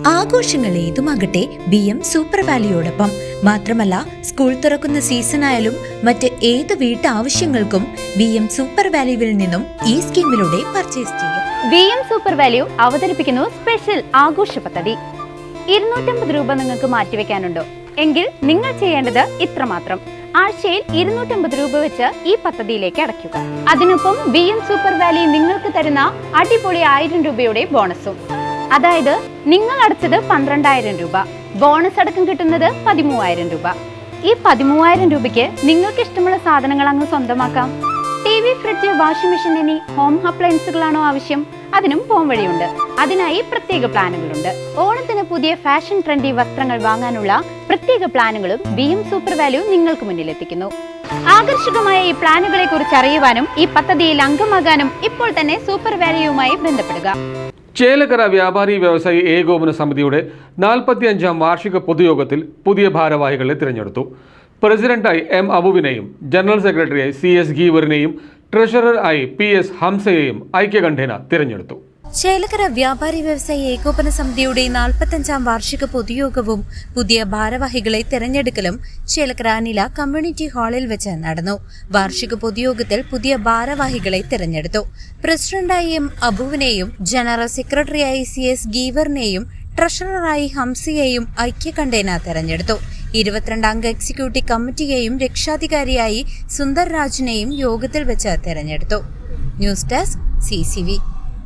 ആഘോഷങ്ങൾ ഏതുമാകട്ടെ BM super വാലിയോടൊപ്പം. മാത്രമല്ല, സ്കൂൾ തുറക്കുന്ന സീസണായാലും മറ്റ് ഏത് വീട്ടാവശ്യങ്ങൾക്കും BM സൂപ്പർ വാല്യൂവിൽ നിന്നും ഈ സ്കീമിലൂടെ പർച്ചേസ് ചെയ്യാം. BM സൂപ്പർ വാല്യൂ അവതരിപ്പിക്കുന്നു സ്പെഷ്യൽ ആഘോഷ പദ്ധതി. 250 രൂപ നിങ്ങൾക്ക് മാറ്റിവെക്കാനുണ്ടോ? എങ്കിൽ നിങ്ങൾ ചെയ്യേണ്ടത് ഇത്രമാത്രം: ആഴ്ചയിൽ 250 രൂപ വെച്ച് ഈ പദ്ധതിയിലേക്ക് അടയ്ക്കുക. അതിനൊപ്പം BM സൂപ്പർ വാല്യൂ നിങ്ങൾക്ക് തരുന്ന അടിപൊളി 1000 രൂപയുടെ ബോണസും. അതായത് നിങ്ങൾ അടച്ചത് 12,000 രൂപ, ബോണസ് അടക്കം കിട്ടുന്നത് 13,000 രൂപ. ഈ 13,000 രൂപയ്ക്ക് നിങ്ങൾക്ക് ഇഷ്ടമുള്ള സാധനങ്ങൾ അങ്ങ് സ്വന്തമാക്കാം. TV, ഫ്രിഡ്ജ്, വാഷിംഗ് മെഷീൻ എന്നീ ഹോം അപ്ലയൻസുകളാണോ ആവശ്യം? അതിനും പോം വഴിയുണ്ട്. അതിനായി പ്രത്യേക പ്ലാനുകളുണ്ട്. ഓണത്തിന് പുതിയ ഫാഷൻ ട്രെൻഡി വസ്ത്രങ്ങൾ വാങ്ങാനുള്ള പ്രത്യേക പ്ലാനുകളും BM സൂപ്പർ വാല്യൂ നിങ്ങൾക്ക് മുന്നിലെത്തിക്കുന്നു. ആകർഷകമായ ഈ പ്ലാനുകളെ കുറിച്ച് അറിയുവാനും ഈ പദ്ധതിയിൽ അംഗമാകാനും ഇപ്പോൾ തന്നെ സൂപ്പർ വാല്യൂവുമായി ബന്ധപ്പെടുക. ചേലക്കര വ്യാപാരി വ്യവസായി ഏകോപന സമിതിയുടെ 45-ാം വാർഷിക പൊതുയോഗത്തിൽ പുതിയ ഭാരവാഹികളെ തിരഞ്ഞെടുത്തു. പ്രസിഡന്റായി M. അബുവിനെയും ജനറൽ സെക്രട്ടറിയായി CS ഗീവറിനെയും ട്രഷററായി PS ഹംസയെയും ഐക്യകണ്ഠേന തിരഞ്ഞെടുത്തു. ചേലക്കര വ്യാപാരി വ്യവസായി ഏകോപന സമിതിയുടെ 45-ാം വാർഷിക പൊതുയോഗവും പുതിയ ഭാരവാഹികളെ തെരഞ്ഞെടുക്കലും ചേലക്കര അനില കമ്മ്യൂണിറ്റി ഹാളിൽ വെച്ച് നടന്നു. വാർഷിക പൊതുയോഗത്തിൽ പുതിയ ഭാരവാഹികളെ തെരഞ്ഞെടുത്തു. പ്രസിഡന്റായി M. അബുവിനെയും ജനറൽ സെക്രട്ടറിയായി CS ഗീവറിനെയും ട്രഷററായി ഹംസയെയും ഐക്യകണ്ഠേന തെരഞ്ഞെടുത്തു. 22 അംഗ എക്സിക്യൂട്ടീവ് കമ്മിറ്റിയെയും രക്ഷാധികാരിയായി സുന്ദർ രാജിനെയും യോഗത്തിൽ വെച്ച് തെരഞ്ഞെടുത്തു. News desk CCV.